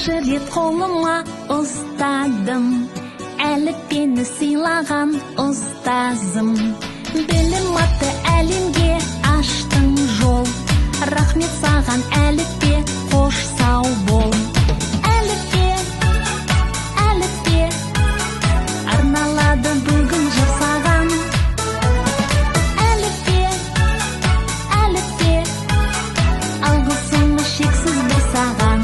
алғаш рет қолыма ұстадым, әліппені сыйлаған ұстазым. Білім атты әлемге аштың жол, рахмет саған әліппе, қош сау бол. Әліппе, әліппе, арналады бүгін жасаған. Әліппе, әліппе, алғысымыз шексіз бір саған.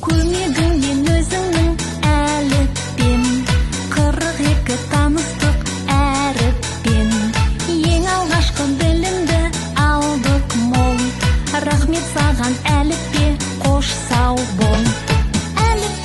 Көмегіңмен өзіңнің әліппем, 42 таныстық әріппен. Ең алғашқы білімді алдық мол, рахмет саған әліппе, қош сау бол. Әліппе,